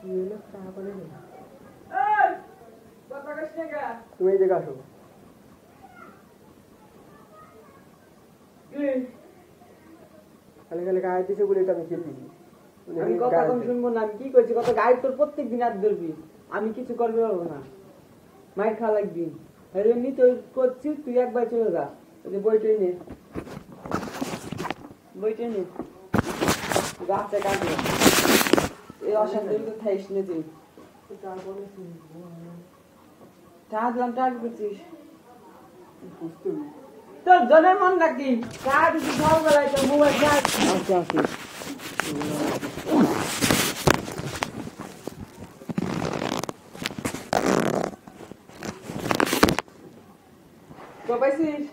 তুমি এই জায়গা আসো। খালি খালি গায়ে দিছে বলে আমি খেলতেছি। আমি কথা কম শুনবো না। আমি কি করছি কত গায়ে তোর প্রত্যেক দিন হাত ধরবি, আমি কিছু করতে পারবো না, মাইর খাওয়া লাগবি। এমনি তো করছি, তুই একবার চলে যা। বইটাই নে, বইটাই নে, গাছটা কাটবে। এই অশান্তি তো খাইস না তুই। টাকা দিলাম, টাকা করছিস তোর জনের মন নাকি? টাকা দিচ্ছি সকালবেলায় তোর মোবাইল আচ্ছা আচ্ছা পাইছিস?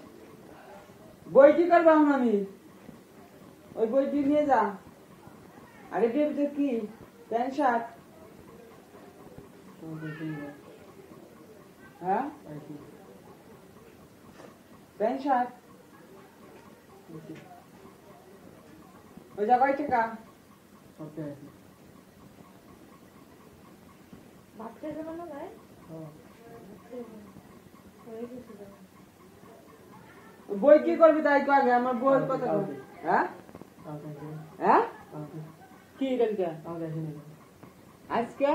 বই কি করবো আমি? ওই বইটি নিয়ে যা। আরে টেবিতে কি প্যান্ট শার্ট? হ্যাঁ প্যান্ট শার্ট ওই যা কয় টাকা? ভাত খেয়ে যাবো না ভাই? বই কি করবি তাই তো আগে আমার বইয়ের কথা। হ্যাঁ হ্যাঁ কি কালকে আজকে